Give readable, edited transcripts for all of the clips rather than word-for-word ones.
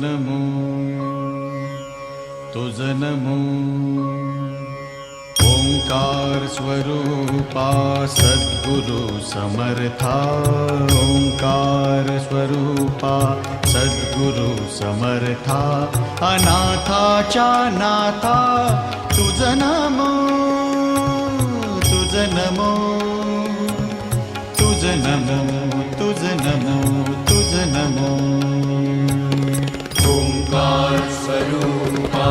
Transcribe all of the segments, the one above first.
नमो तुझ नमो ओंकार स्वरूपा सद्गुरु समर्था ओंकार स्वरूपा सद्गुरु समर्था अनाथाच्या नाथा तुझ नमो तुझ नमो तुझ नमो तुझ नमो तुझ नमो ओंकार स्वरूपा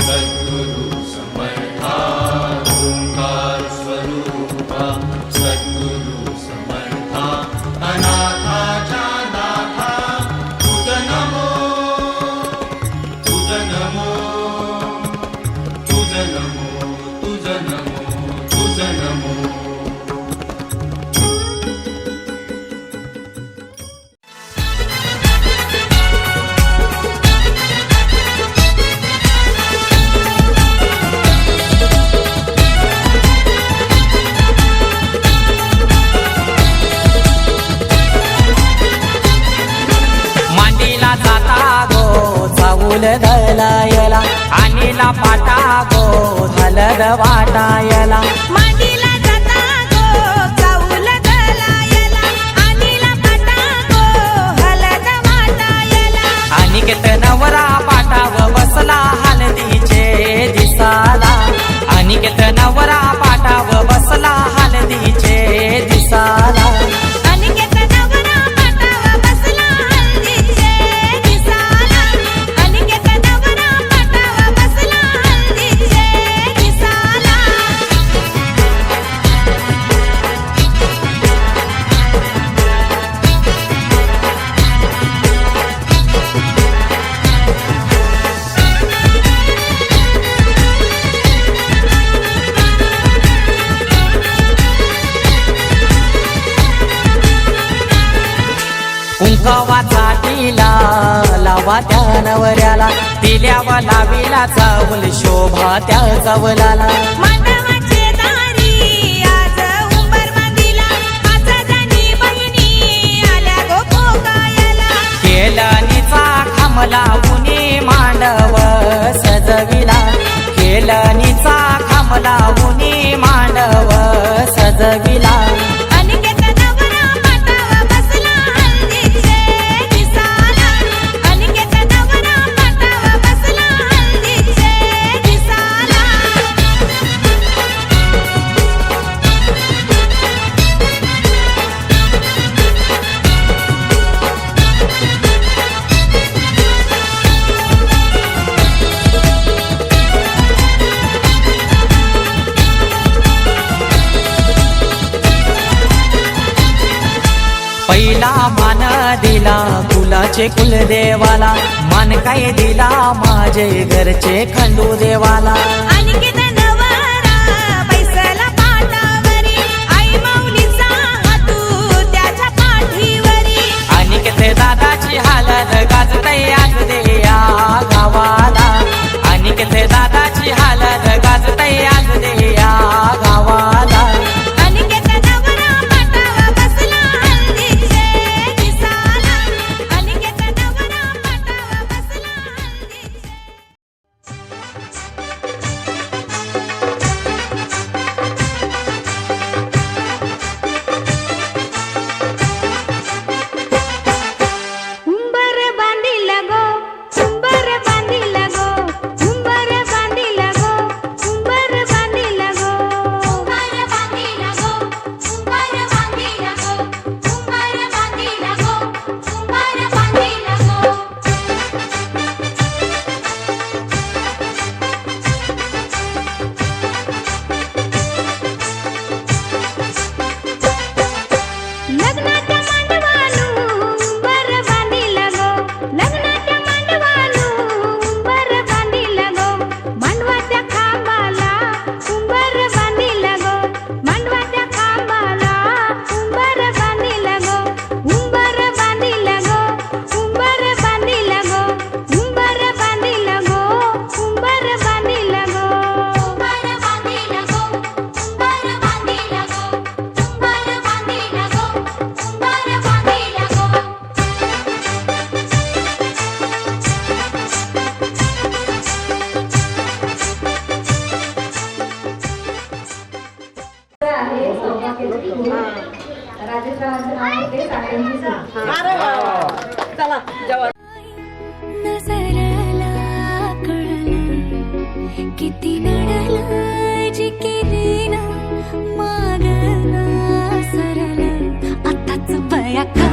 सद्गुरु समर्था ओंकार स्वरूपा सद्गुरु समर्था अनाथाच्या नाथा तुझ नमो तुझ नमो तुझ नमो तुझ नमो तुझ नमो धलायला आणीला पाटा गो हलद वाटायला मांडीला जाता गो चाऊल धलायला आणीला पाटा गो हलद वाटायला अनिकेत नवरा पाटाव बसला हलदीचे दिसाला अनिकेत नवरा पाटाव बसला हलदीचे दिसाला अनिकेत नवरा पाटाव बसला हळदीचे दिसाला अनिकेत नवरा पाटाव बसला हळदीचे दिसाला कुंकवाचा टिला लावा त्या नवऱ्याला तिल्यावा लावीला चावल शोभा त्या चावलाला मांडवाचे दारी आज उंबर बांधिला आज जाणी बहिणी आल्या गो भोगायला केलनीचा खांबला उनी मांडव सजविला केलनीचा खांबला उनी मांडव सजविला अनिकेत नवरा पाटाव बसला हळदीचे दिसाला अनिकेत नवरा पाटाव बसला हळदीचे दिसाला पहिला मान दिला कुलाचे कुलदेवाला मान काय दिला माझे घरचे खंडू देवाला अनिकेत नवरा बैसला पाटावरी आई माऊलीचा हातू त्याच्या पाठीवरी अनिकेत दादाची हालत गाजतय आज देया गावाला अनिकेत दादाची हालत गाजतय आज देया गावाला अनिकेत नवरा पाटाव बसला हळदीचे दिसाला अनिकेत नवरा पाटाव बसला हळदीचे वाक्याची गुरु राजेशरावांचं नाव होते साखरेंची सून. चला जेवण नजरला कळलं किती नडलं जी केली ना मागना सरलं आताच बया का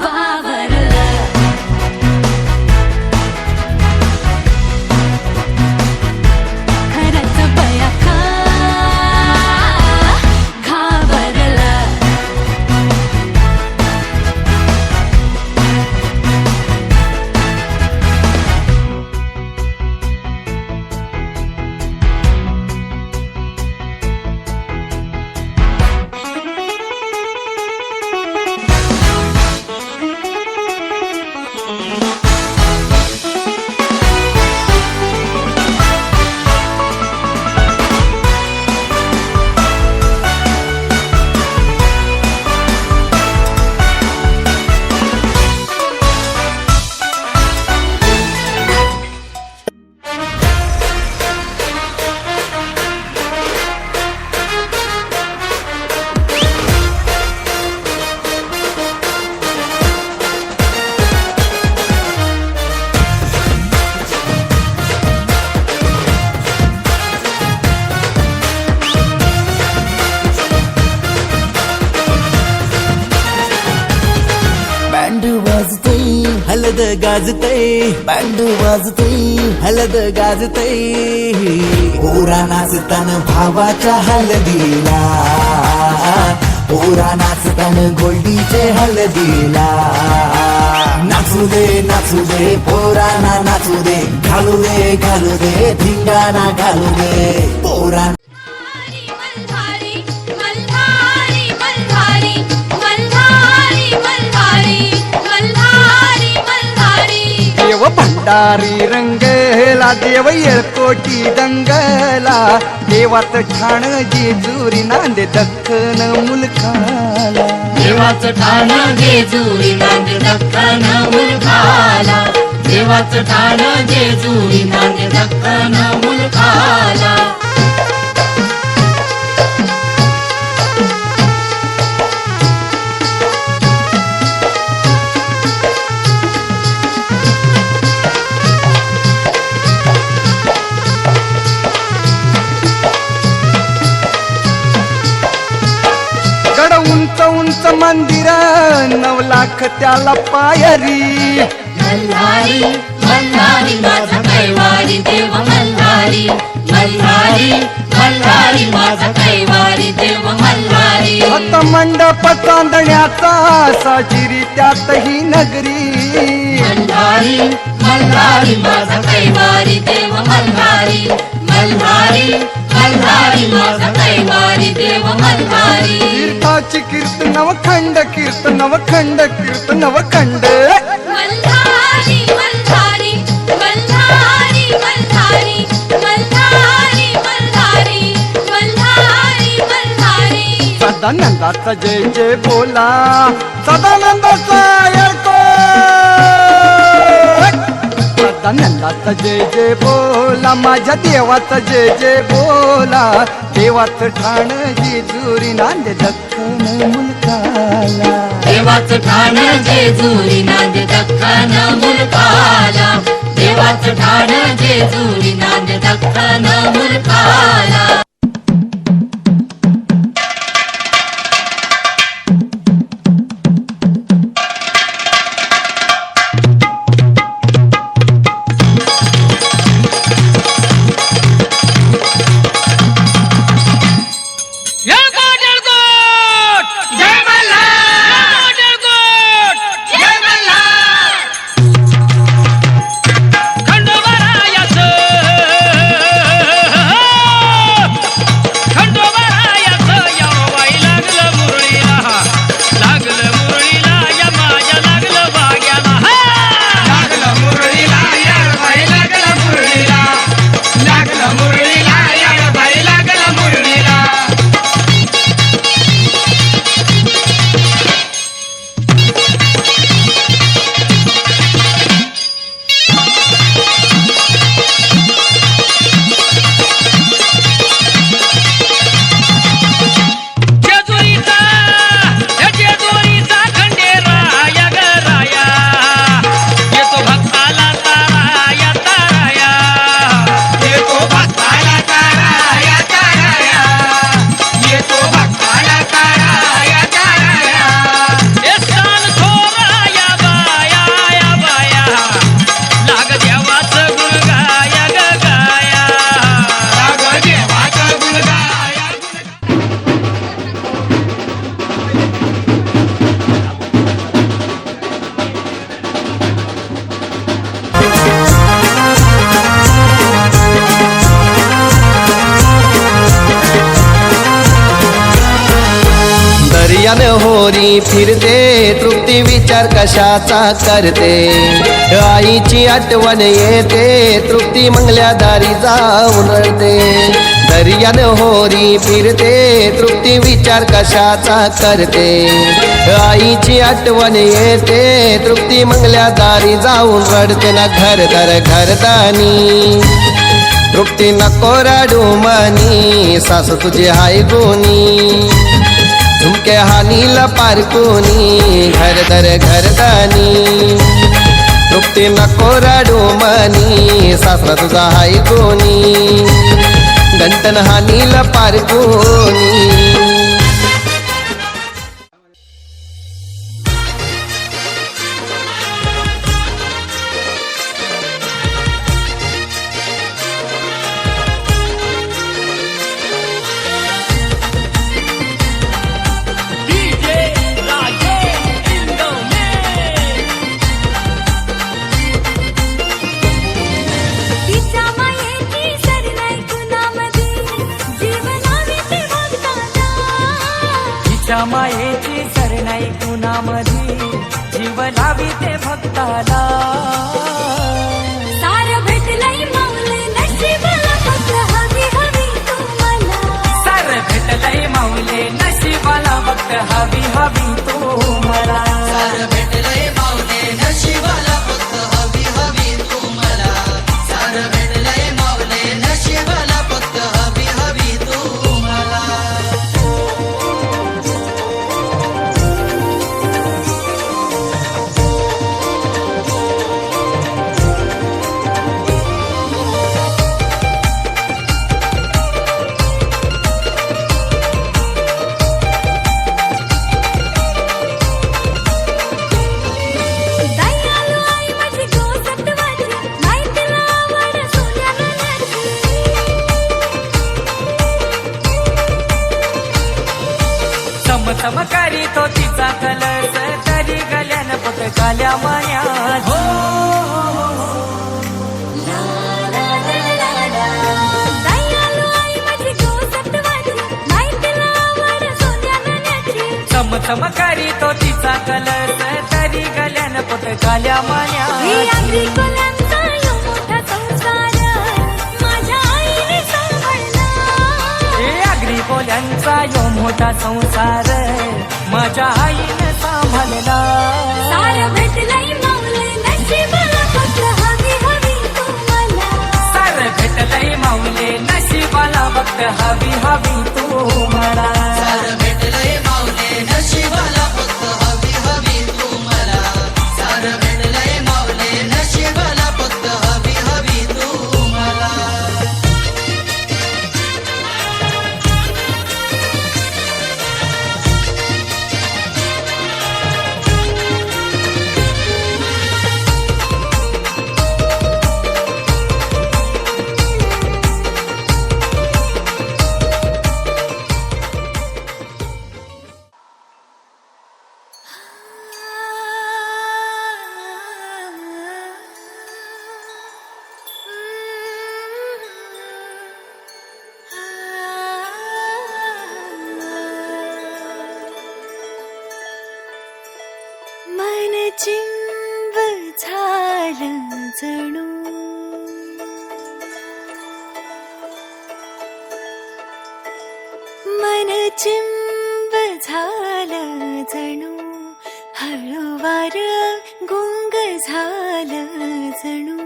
बावरलं खरंच बया का घाबरलं बँड वाजतय हलद गाजतय बँड वाजतय हलद गाजतय पोरा नाचतान भावाच्या हलदीला पोरा नाचतान गोल्डीचे हलदीला नाचू दे पोरांना नाचू दे घालू दे धिंगाणा घालू दे पोरा मल्हारी मल्हारी मल्हारी मल्हारी मल्हारी मल्हारी मल्हारी देव भंडारी रंगला देव येळकोटी दंगला देवाचं ठाण जेजुरी नांदे दख्खन मुलखाला देवाचं ठाण जेजुरी नांदे दख्खन मुलखाला देवाचं ठाण जेजुरी नांदे दख्खन मुलखाला गड उंच उंच मंदिर 9 लाख त्याला पायरी मल्हारी मल्हारी माझा कैवारी देव मल्हारी मल्हारी मल्हारी माझा कैवारी देव मल्हारी हत मंडप चांदण्याचा साजिरी त्यातही नगरी मल्हारी मल्हारी माझा कैवारी देव मल्हारी मल्हारी मल्हारी माझा कैवारी देव मल्हारी तीर्थाची कीर्तन नवखंड कीर्तन नवखंड कीर्तन नवखंड मल्हारी मल्हारी मल्हारी मल्हारी मल्हारी मल्हारी मल्हारी मल्हारी सदानंदाचा जय जय बोला सदानंदाचा येळकोट सदानंदाचा जय जय बोला माझ्या देवाचा जय जय बोला देवाचं ठाण जेजुरी नांदे दख्खन मुलखाला देवाचं ठाण जेजुरी नांदे दख्खन मुलखाला देवाचं ठाण जेजुरी नांदे दख्खन मुलखाला दर्यान होरी फिरते तृप्ती विचार कशाचा करते आईची आठवण येते तृप्ती मंगल्या दारी जाऊन रडते दर्यान होरी फिरते तृप्ती विचार कशाचा करते आईची आठवण येते तृप्ती मंगल्या दारी जाऊन रडते ना घरदार घरदानी तृप्ती नको रडू मनी सासू तुझी हाय गुणी झुमके हानीला पारकुनी घरदार घरदानी तृप्ती नको रडू मनी सासरा तुझा हाय गुणी गंटन हानीला पारकुनी तिच्या मायेची सर नाही कुणामध्ये जीवनावी ते बघताना तिच्या मायेची सर नाही कुणामध्ये जीव लावी ते भक्ताला सार भेटलंय माऊली नशिबाला फक्त हवी हवी तुम्हाला सर भेटलंय माऊले नशिबाला फक्त हवी हवी तू मला दयाळू आई माझी गोसत्वाची नाही तिला आवड सोन्या नाण्याची चमचम करी तो तिचा कलस तरी गल्यान पत काल्या मान्यात दयाळू आई माझी गोसत्वाची नाही तिला आवड सोन्या नाण्याची चमचम करी तो तिचा कलस तरी गल्यान पत काल्या ही मान्यात आगरी कोल्यांचा यो मोठा संसार माझ्या आईने सांभाळला हे आगरी बोल्यांचा यो मोठा संसार माझ्या आईने सांभाळला सार भेटलंय माऊली नशिबाला फक्त हवी हवी तुम्हाला सर भेटलंय माऊले नशिबाला फक्त हवी हवी तू मला मन चिंब झालं जणू मन चिंब झालं जणू हळूवार गुंग झालं जणू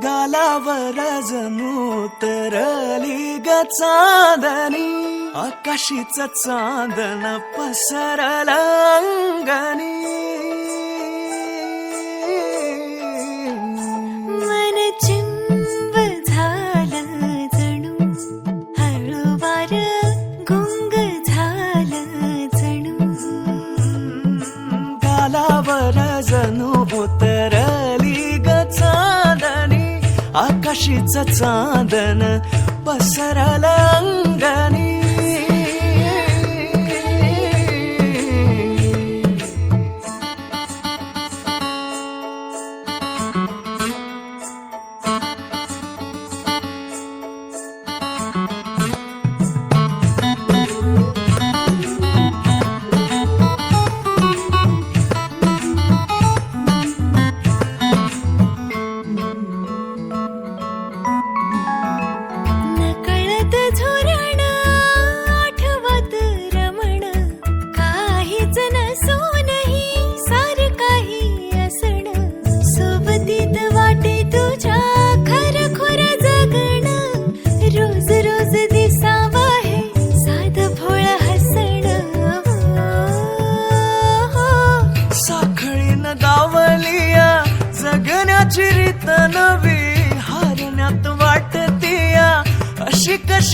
गालावर जणू तरली ग चांदणी आकाशीच चांदण पसरलं अंगणी मन चिंब झालं जणू हळूवार गुंग झालं जणू गालावर जणू उतरली ग चांदणी आकाशीच चांदण पसरलं अंगणी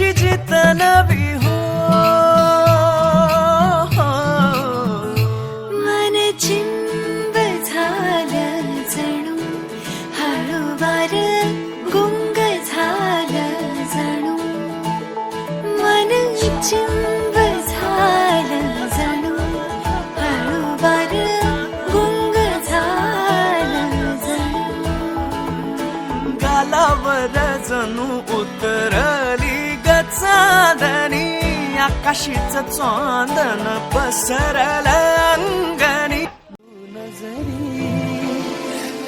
अशी जित नवी हो मन चिंब झालं जणू हळूवार गुंग झालं जणू मन चिंब झालं जणू हळूवार गुंग झालं जणू गालावर जणू उतरली गचादनी आकाशीच चांदन पसरलं अंगणी नजरी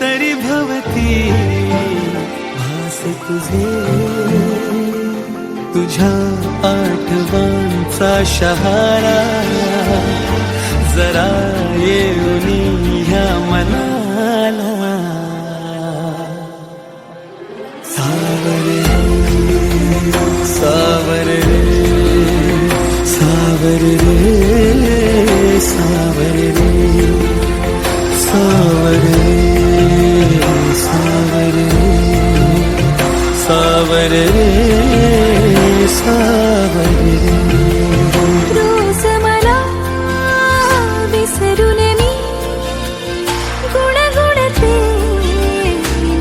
तरी भवती भासे तुझे तुझ्या आठवणचा शहारा जरा येऊनी ह्या मनाला सावरे सावरे सावरे सावरे सावरे सावरे सावरे सावरे रोज मला विसरून मी गुणगुणते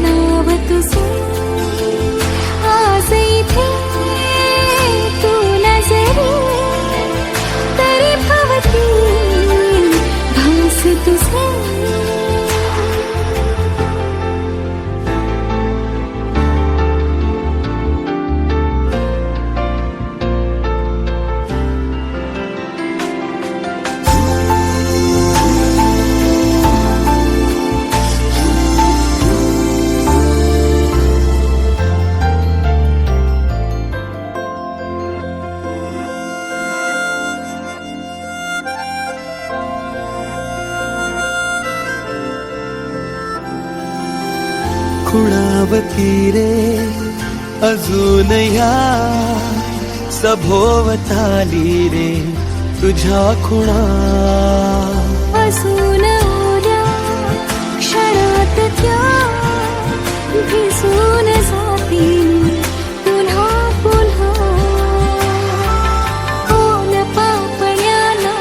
नाव तुझे आज इथे तू नजरे तरी भवती भास तुझे खुणावती रे अजून या सभोवताली रे तुझ्या खुणा असून उद्या क्षणात त्या भिजून जातील पुन्हा पुन्हा ओल पापण्याला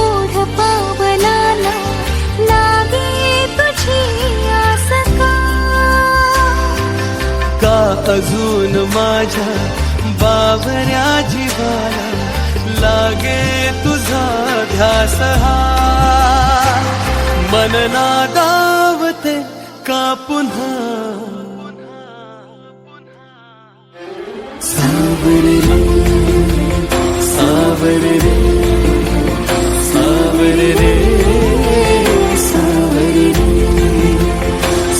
ओढ पावलाला लागे तुझी आस का अजून माझ्या बावऱ्या जीवाला लागे तुझा ध्यास हा मन नादावते का पुन्हा सावरे सावरे सावरे सावरे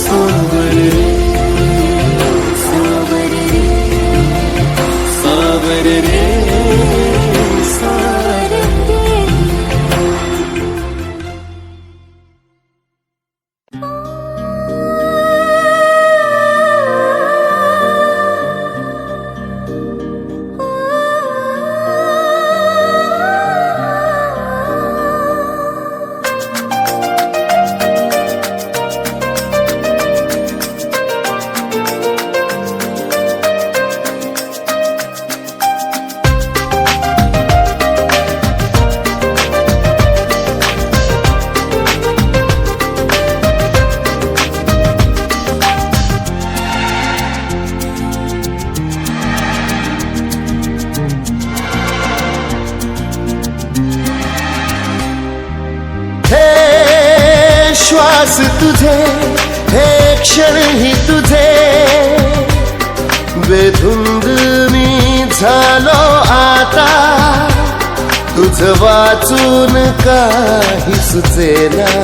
सावरे सावरे सावरे श्वास तुझे हे क्षण ही तुझे बेधुंद मी झालो आता तुझ वाचून काही सुचेना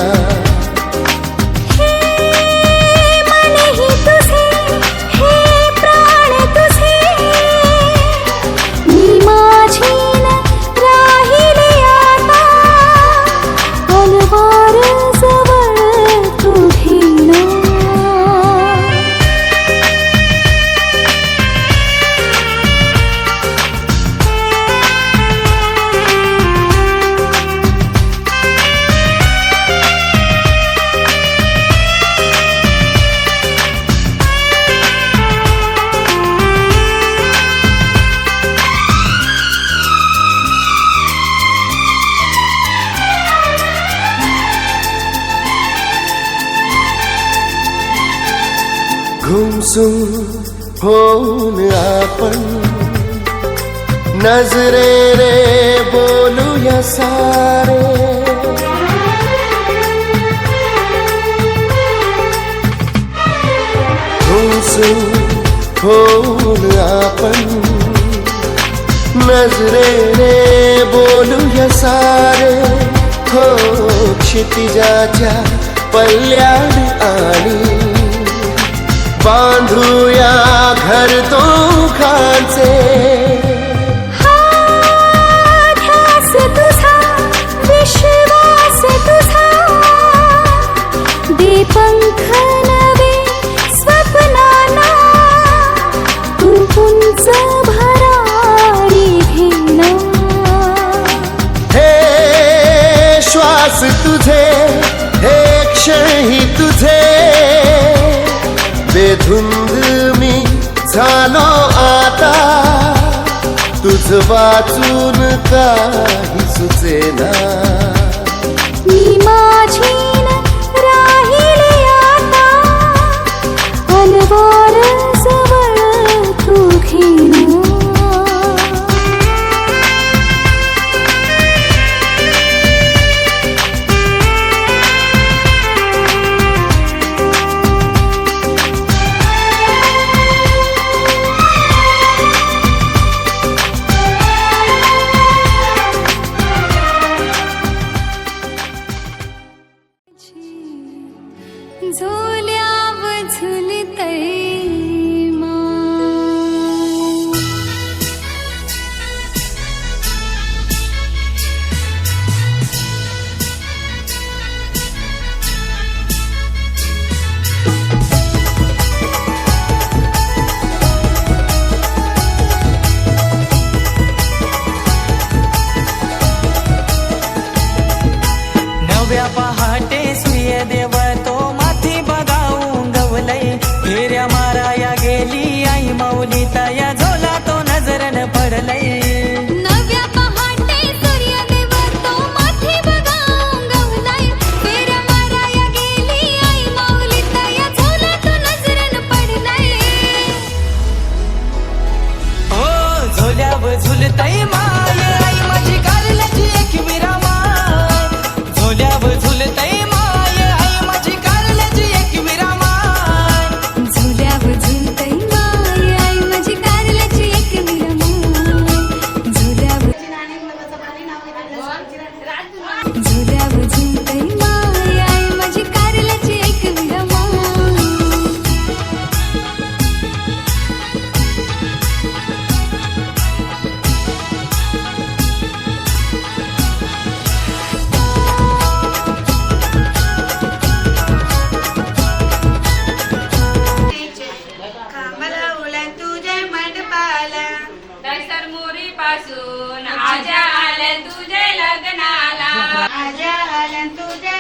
गुमसुम होऊन आपण नजरेने बोलूया सारे गुमसुम होऊन आपण नजरेने बोलूया सारे हो क्षितिजाच्या पल्ल्याने आणि बांधूया घर दोघांचे ध्यास तुझा विश्वास तुझा दे पंख नवे स्वप्नांना तू उंच भरारी घेणा हे श्वास तुझे हे क्षणही तुझे बेधुंद मी झालो आता तुझ वाचून काही सुचेना मी माझी राहिले आता अलवार जवळ तू घेणा झोल्याव झुलतय नव्या पहाटे सूर्यदेव तो माथी बघावून गवलय फेऱ्या माराया गेली आई माऊली तया झोला तो नजरन पडलय नव्या पहाटे सूर्यदेव तो माथी बघावून गवलाय फेऱ्या माराया गेली आई माऊली तया झोला तो नजरन पडलाय हो झोल्यावर झुलतय माय आई माझी कारल्याची एक विरामाय झोल्यावर झुलतय माय आई माझी कारल्याची एक विरामाय झुल्यावर झुलतय माय आई माझी कारल्याची एक विरमाय झुल्यावर झुलतय माय आई माझी कारल्याची एक विरमाय दसर मोरी पासून आजा आल्या तुझे लग्नाला आल्या तुझ्या